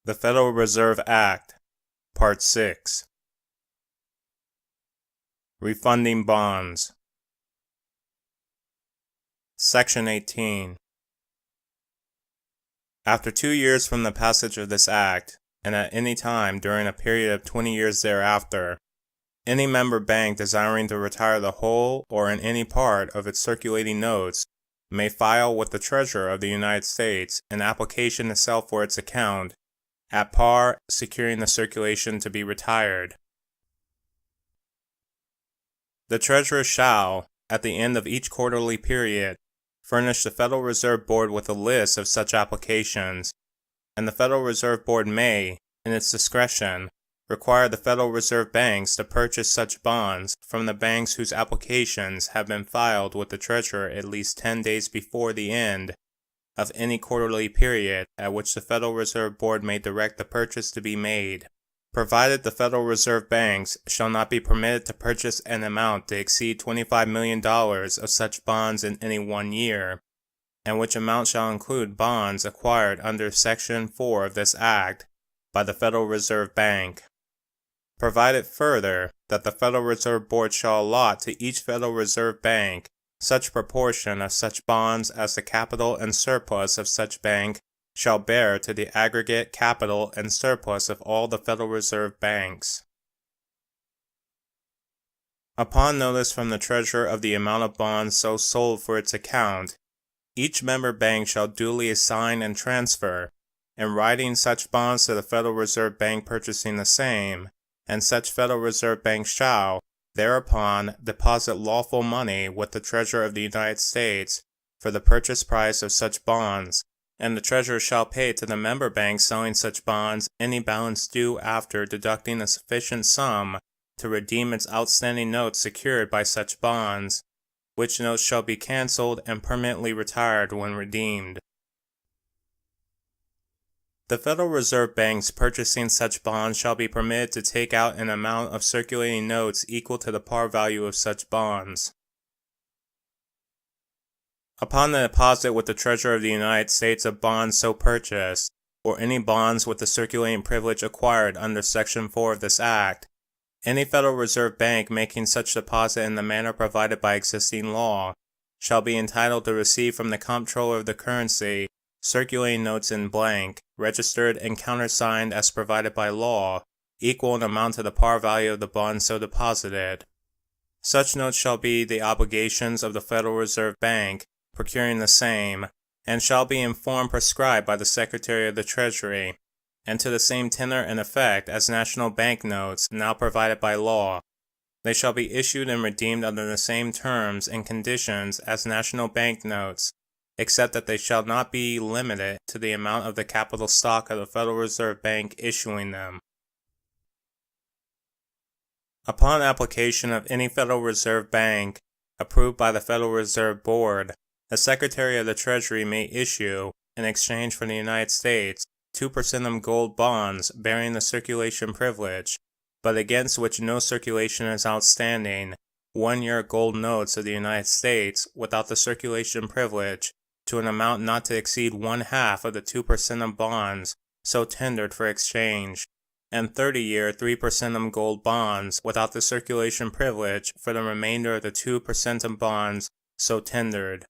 The Federal Reserve Act, Part 6. Refunding Bonds. Section 18. After 2 years from the passage of this Act, and at any time during a period of 20 years thereafter, any member bank desiring to retire the whole or in any part of its circulating notes may file with the Treasurer of the United States an application to sell for its account at par, securing the circulation to be retired. The Treasurer shall, at the end of each quarterly period, furnish the Federal Reserve Board with a list of such applications, and the Federal Reserve Board may, in its discretion, require the Federal Reserve banks to purchase such bonds from the banks whose applications have been filed with the Treasurer at least 10 days before the end of any quarterly period at which the Federal Reserve Board may direct the purchase to be made, provided the Federal Reserve banks shall not be permitted to purchase an amount to exceed $25 million of such bonds in any 1 year, and which amount shall include bonds acquired under Section 4 of this Act by the Federal Reserve Bank. Provided further that the Federal Reserve Board shall allot to each Federal Reserve Bank such proportion of such bonds as the capital and surplus of such bank shall bear to the aggregate capital and surplus of all the Federal Reserve banks. Upon notice from the Treasurer of the amount of bonds so sold for its account, each member bank shall duly assign and transfer, in writing, such bonds to the Federal Reserve Bank purchasing the same, and such Federal Reserve Bank shall, thereupon, deposit lawful money with the Treasurer of the United States for the purchase price of such bonds, and the Treasurer shall pay to the member bank selling such bonds any balance due after deducting a sufficient sum to redeem its outstanding notes secured by such bonds, which notes shall be cancelled and permanently retired when redeemed. The Federal Reserve banks purchasing such bonds shall be permitted to take out an amount of circulating notes equal to the par value of such bonds. Upon the deposit with the Treasurer of the United States of bonds so purchased, or any bonds with the circulating privilege acquired under Section 4 of this Act, any Federal Reserve Bank making such deposit in the manner provided by existing law shall be entitled to receive from the Comptroller of the Currency circulating notes in blank, registered and countersigned as provided by law, equal in amount to the par value of the bond so deposited. Such notes shall be the obligations of the Federal Reserve Bank procuring the same, and shall be in form prescribed by the Secretary of the Treasury, and to the same tenor and effect as national bank notes now provided by law. They shall be issued and redeemed under the same terms and conditions as national bank notes, except that they shall not be limited to the amount of the capital stock of the Federal Reserve Bank issuing them. Upon application of any Federal Reserve Bank approved by the Federal Reserve Board, the Secretary of the Treasury may issue, in exchange for the United States, 2% gold bonds bearing the circulation privilege, but against which no circulation is outstanding, 1-year gold notes of the United States without the circulation privilege, to an amount not to exceed 1/2 of the 2% bonds so tendered for exchange, and 30-year 3% gold bonds without the circulation privilege for the remainder of the 2% bonds so tendered.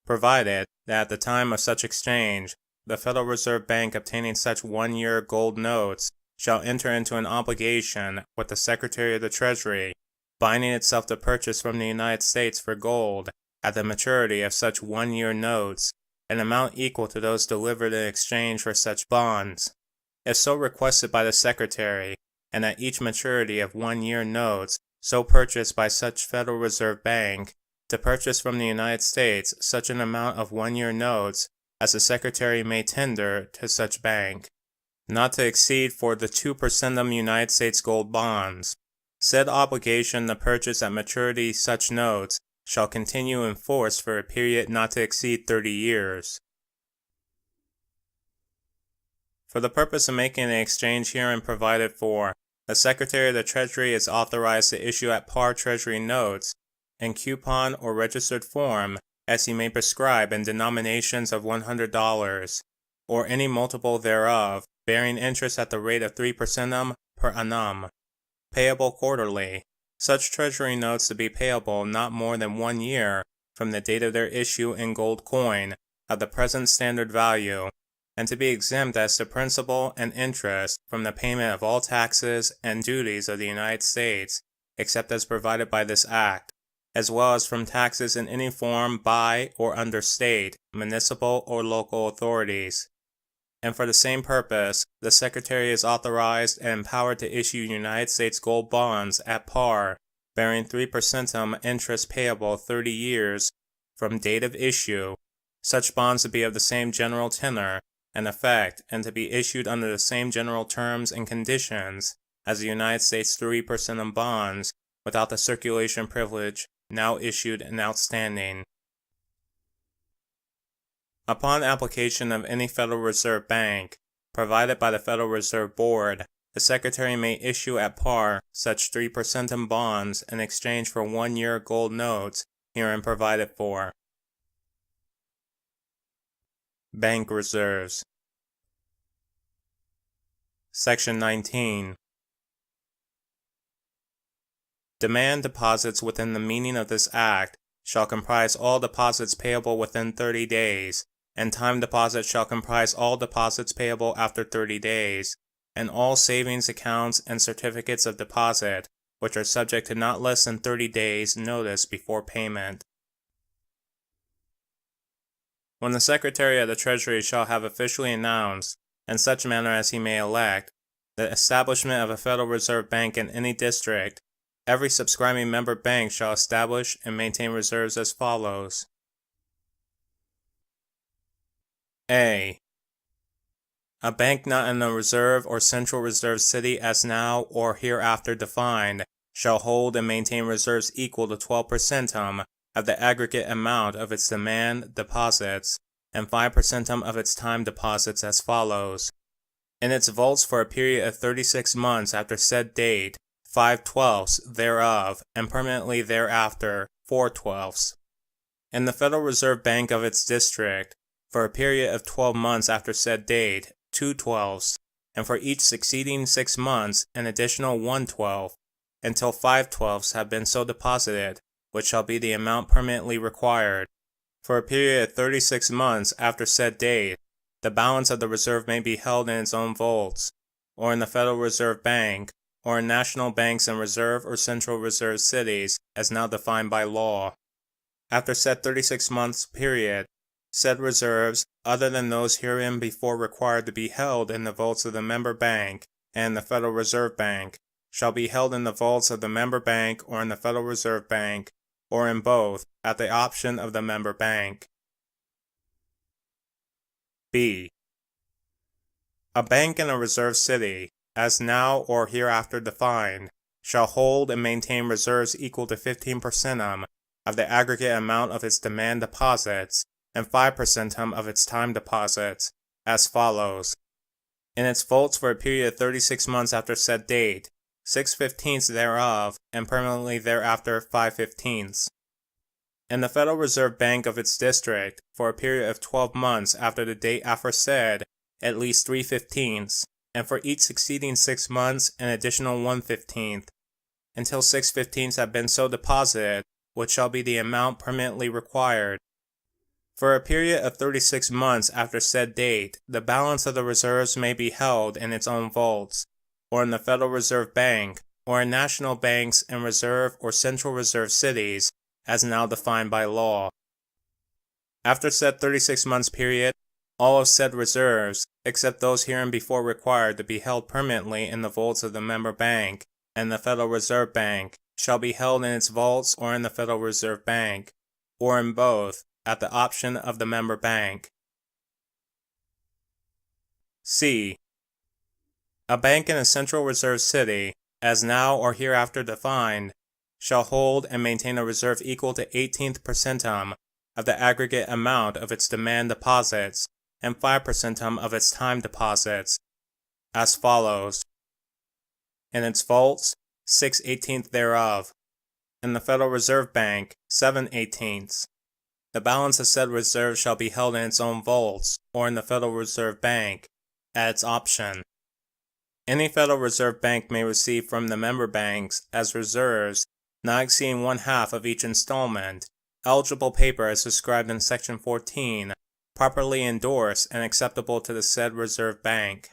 Provided that at the time of such exchange, the Federal Reserve Bank obtaining such 1-year gold notes shall enter into an obligation with the Secretary of the Treasury, binding itself to purchase from the United States for gold, at the maturity of such 1-year notes, an amount equal to those delivered in exchange for such bonds, if so requested by the Secretary, and at each maturity of 1-year notes so purchased by such Federal Reserve Bank, to purchase from the United States such an amount of 1-year notes as the Secretary may tender to such bank, not to exceed for the 2% United States gold bonds. Said obligation to purchase at maturity such notes shall continue in force for a period not to exceed 30 years. For the purpose of making an exchange herein provided for, the Secretary of the Treasury is authorized to issue at par Treasury notes, in coupon or registered form, as he may prescribe in denominations of $100, or any multiple thereof, bearing interest at the rate of 3% per annum, payable quarterly. Such Treasury notes to be payable not more than 1 year from the date of their issue in gold coin of the present standard value, and to be exempt as to principal and interest from the payment of all taxes and duties of the United States, except as provided by this Act, as well as from taxes in any form by or under state, municipal, or local authorities. And for the same purpose, the Secretary is authorized and empowered to issue United States gold bonds at par, bearing 3% interest payable 30 years from date of issue, such bonds to be of the same general tenor and effect, and to be issued under the same general terms and conditions as the United States 3% bonds, without the circulation privilege now issued and outstanding. Upon application of any Federal Reserve Bank, provided by the Federal Reserve Board, the Secretary may issue at par such 3% bonds in exchange for 1-year gold notes herein provided for. Bank Reserves. Section 19. Demand deposits within the meaning of this Act shall comprise all deposits payable within 30 days, and time deposits shall comprise all deposits payable after 30 days, and all savings accounts and certificates of deposit, which are subject to not less than 30 days' notice before payment. When the Secretary of the Treasury shall have officially announced, in such manner as he may elect, the establishment of a Federal Reserve Bank in any district, every subscribing member bank shall establish and maintain reserves as follows. A. A bank not in a reserve or central reserve city as now or hereafter defined shall hold and maintain reserves equal to 12% of the aggregate amount of its demand deposits and 5% of its time deposits as follows. In its vaults for a period of 36 months after said date, 5/12 thereof, and permanently thereafter, 4/12. In the Federal Reserve Bank of its district, for a period of 12 months after said date, 2/12, and for each succeeding 6 months an additional 1/12, until 5/12 have been so deposited, which shall be the amount permanently required. For a period of 36 months after said date, the balance of the reserve may be held in its own vaults, or in the Federal Reserve Bank, or in national banks in reserve or central reserve cities, as now defined by law. After said 36 months period, said reserves, other than those herein before required to be held in the vaults of the member bank and the Federal Reserve Bank, shall be held in the vaults of the member bank or in the Federal Reserve Bank, or in both, at the option of the member bank. B. A bank in a reserve city, as now or hereafter defined, shall hold and maintain reserves equal to 15% of the aggregate amount of its demand deposits and 5% of its time deposits, as follows. In its vaults for a period of 36 months after said date, 6/15 thereof, and permanently thereafter 5/15. In the Federal Reserve Bank of its district, for a period of 12 months after the date aforesaid, at least 3/15, and for each succeeding 6 months an additional 1/15, until 6/15 have been so deposited, which shall be the amount permanently required. For a period of 36 months after said date, the balance of the reserves may be held in its own vaults, or in the Federal Reserve Bank, or in national banks in reserve or central reserve cities, as now defined by law. After said 36 months period, all of said reserves, except those herein before required to be held permanently in the vaults of the member bank and the Federal Reserve Bank, shall be held in its vaults or in the Federal Reserve Bank, or in both, at the option of the member bank. C. A bank in a central reserve city, as now or hereafter defined, shall hold and maintain a reserve equal to 18th percentum of the aggregate amount of its demand deposits and 5% of its time deposits, as follows. In its vaults, 6/18 thereof. In the Federal Reserve Bank, 7/18. The balance of said reserve shall be held in its own vaults, or in the Federal Reserve Bank, at its option. Any Federal Reserve Bank may receive from the member banks, as reserves, not exceeding 1/2 of each installment, eligible paper as described in Section 14, properly endorsed and acceptable to the said Reserve Bank.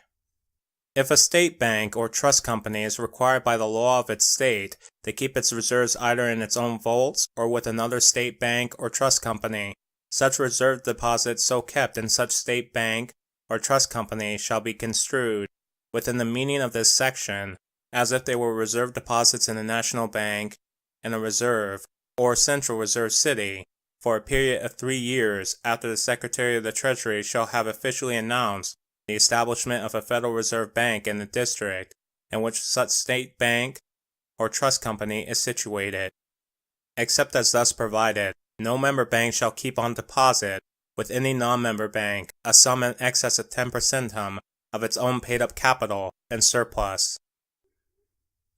If a state bank or trust company is required by the law of its state to keep its reserves either in its own vaults or with another state bank or trust company, such reserve deposits so kept in such state bank or trust company shall be construed, within the meaning of this section, as if they were reserve deposits in a national bank, in a reserve, or central reserve city, for a period of 3 years after the Secretary of the Treasury shall have officially announced the establishment of a Federal Reserve Bank in the district in which such state bank or trust company is situated. Except as thus provided, no member bank shall keep on deposit with any non-member bank a sum in excess of 10% of its own paid-up capital and surplus.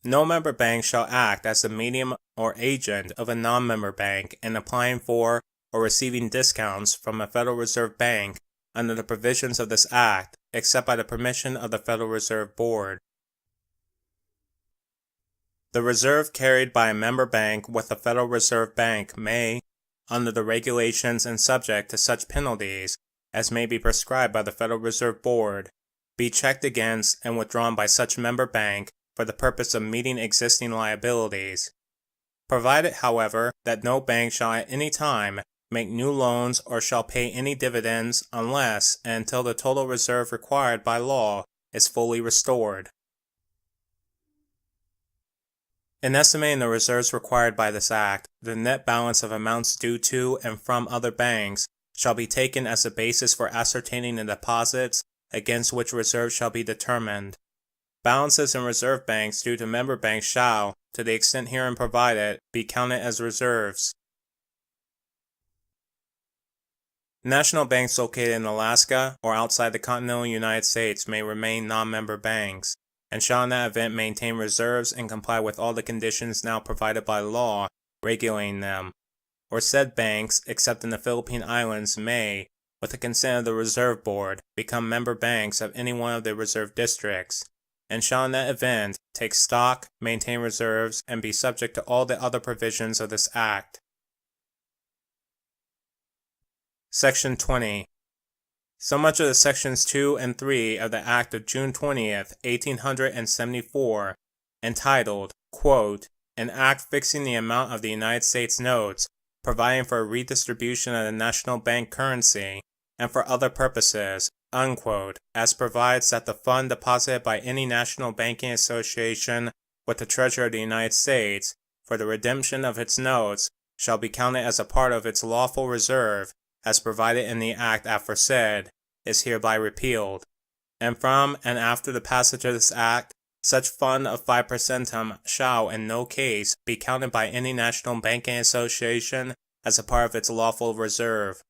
No member bank shall act as the medium or agent of a non-member bank in applying for or receiving discounts from a Federal Reserve Bank under the provisions of this Act, except by the permission of the Federal Reserve Board. The reserve carried by a member bank with the Federal Reserve Bank may, under the regulations and subject to such penalties as may be prescribed by the Federal Reserve Board, be checked against and withdrawn by such member bank for the purpose of meeting existing liabilities, provided, however, that no bank shall at any time make new loans or shall pay any dividends unless and until the total reserve required by law is fully restored. In estimating the reserves required by this Act, the net balance of amounts due to and from other banks shall be taken as the basis for ascertaining the deposits against which reserves shall be determined. Balances in reserve banks due to member banks shall, to the extent herein provided, be counted as reserves. National banks located in Alaska or outside the continental United States may remain non-member banks, and shall in that event maintain reserves and comply with all the conditions now provided by law regulating them. Or said banks, except in the Philippine Islands, may, with the consent of the Reserve Board, become member banks of any one of the reserve districts, and shall in that event take stock, maintain reserves, and be subject to all the other provisions of this Act. Section 20. So much of the Sections 2 and 3 of the Act of June 20th, 1874, entitled, quote, "An Act fixing the amount of the United States notes, providing for a redistribution of the national bank currency, and for other purposes," unquote, as provides that the fund deposited by any national banking association with the Treasury of the United States for the redemption of its notes shall be counted as a part of its lawful reserve, as provided in the Act aforesaid, is hereby repealed. And from and after the passage of this Act, such fund of 5% shall in no case be counted by any national banking association as a part of its lawful reserve.